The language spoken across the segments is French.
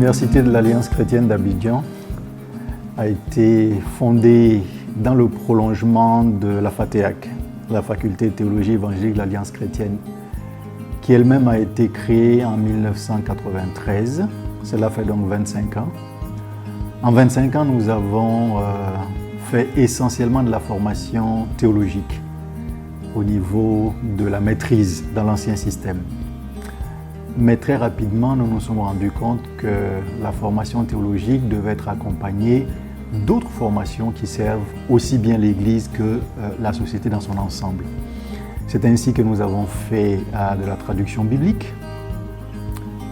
L'Université de l'Alliance chrétienne d'Abidjan a été fondée dans le prolongement de la FATEAC, la Faculté de théologie évangélique de l'Alliance chrétienne, qui elle-même a été créée en 1993. Cela fait donc 25 ans. En 25 ans, nous avons fait essentiellement de la formation théologique au niveau de la maîtrise dans l'ancien système. Mais très rapidement, nous nous sommes rendus compte que la formation théologique devait être accompagnée d'autres formations qui servent aussi bien l'Église que la société dans son ensemble. C'est ainsi que nous avons fait de la traduction biblique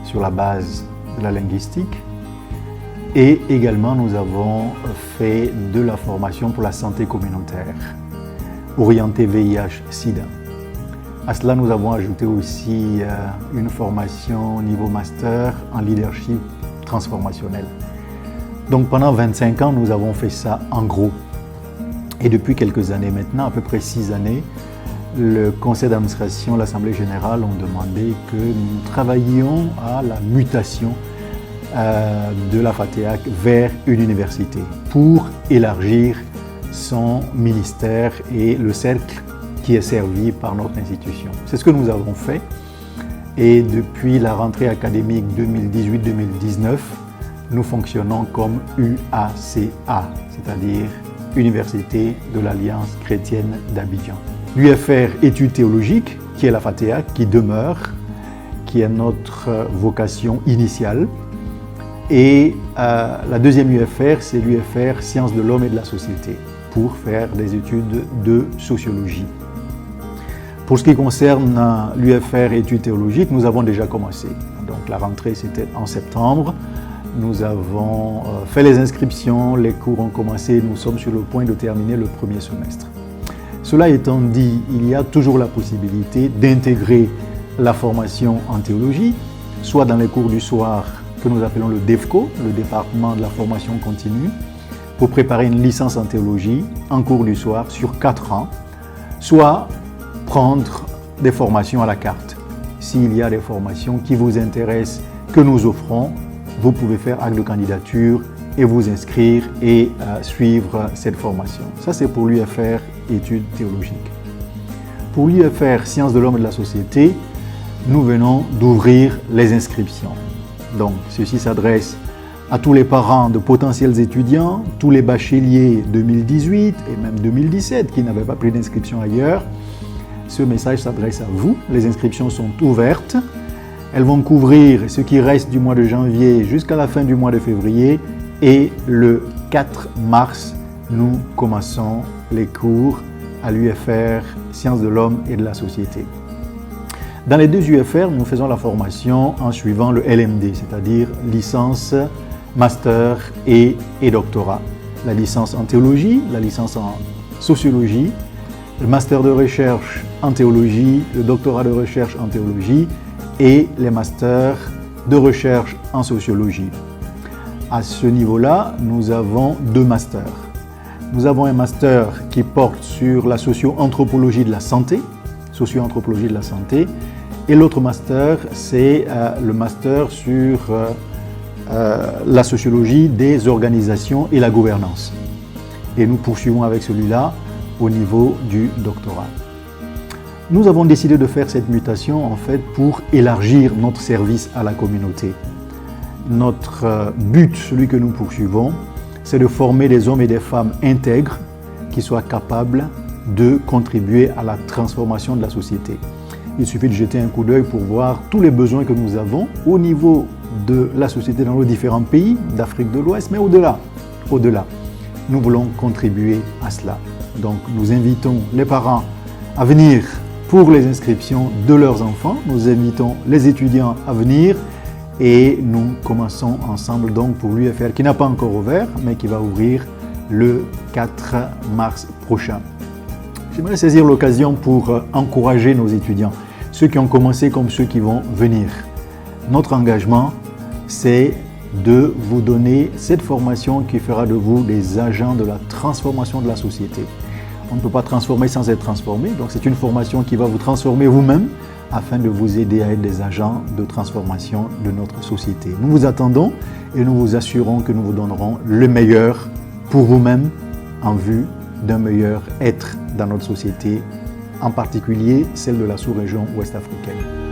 sur la base de la linguistique et également nous avons fait de la formation pour la santé communautaire, orientée VIH-Sida. À cela, nous avons ajouté aussi une formation au niveau master en leadership transformationnel. Donc pendant 25 ans, nous avons fait ça en gros. Et depuis quelques années maintenant, à peu près 6 années, le conseil d'administration, l'Assemblée générale ont demandé que nous travaillions à la mutation de la FATEAC vers une université pour élargir son ministère et le cercle qui est servi par notre institution. C'est ce que nous avons fait et depuis la rentrée académique 2018-2019, nous fonctionnons comme UACA, c'est-à-dire Université de l'Alliance chrétienne d'Abidjan. L'UFR études théologiques, qui est la FATEAC, qui demeure, qui est notre vocation initiale. Et la deuxième UFR, c'est l'UFR sciences de l'homme et de la société, pour faire des études de sociologie. Pour ce qui concerne l'UFR études théologiques, nous avons déjà commencé. Donc la rentrée, c'était en septembre. Nous avons fait les inscriptions, les cours ont commencé, nous sommes sur le point de terminer le premier semestre. Cela étant dit, il y a toujours la possibilité d'intégrer la formation en théologie, soit dans les cours du soir que nous appelons le DEFCO, le département de la formation continue, pour préparer une licence en théologie en cours du soir sur 4 ans, soit prendre des formations à la carte. S'il y a des formations qui vous intéressent, que nous offrons, vous pouvez faire acte de candidature et vous inscrire et suivre cette formation. Ça, c'est pour l'UFR études théologiques. Pour l'UFR sciences de l'homme et de la société, nous venons d'ouvrir les inscriptions. Donc, ceci s'adresse à tous les parents de potentiels étudiants, tous les bacheliers 2018 et même 2017 qui n'avaient pas pris d'inscription ailleurs. Ce message s'adresse à vous. Les inscriptions sont ouvertes. Elles vont couvrir ce qui reste du mois de janvier jusqu'à la fin du mois de février. Et le 4 mars, nous commençons les cours à l'UFR Sciences de l'homme et de la société. Dans les deux UFR, nous faisons la formation en suivant le LMD, c'est-à-dire licence, master et doctorat. La licence en théologie, la licence en sociologie, le master de recherche en théologie, le doctorat de recherche en théologie et les masters de recherche en sociologie. À ce niveau-là, nous avons 2 masters. Nous avons un master qui porte sur la socio-anthropologie de la santé, et l'autre master, c'est le master sur la sociologie des organisations et la gouvernance. Et nous poursuivons avec celui-là au niveau du doctorat. Nous avons décidé de faire cette mutation en fait pour élargir notre service à la communauté. Notre but, celui que nous poursuivons, c'est de former des hommes et des femmes intègres qui soient capables de contribuer à la transformation de la société. Il suffit de jeter un coup d'œil pour voir tous les besoins que nous avons au niveau de la société dans nos différents pays d'Afrique de l'Ouest, mais au-delà. Nous voulons contribuer à cela. Donc nous invitons les parents à venir pour les inscriptions de leurs enfants. Nous invitons les étudiants à venir et nous commençons ensemble donc pour l'UFR qui n'a pas encore ouvert, mais qui va ouvrir le 4 mars prochain. J'aimerais saisir l'occasion pour encourager nos étudiants, ceux qui ont commencé comme ceux qui vont venir. Notre engagement, c'est de vous donner cette formation qui fera de vous des agents de la transformation de la société. On ne peut pas transformer sans être transformé. Donc c'est une formation qui va vous transformer vous-même afin de vous aider à être des agents de transformation de notre société. Nous vous attendons et nous vous assurons que nous vous donnerons le meilleur pour vous-même en vue d'un meilleur être dans notre société, en particulier celle de la sous-région ouest africaine.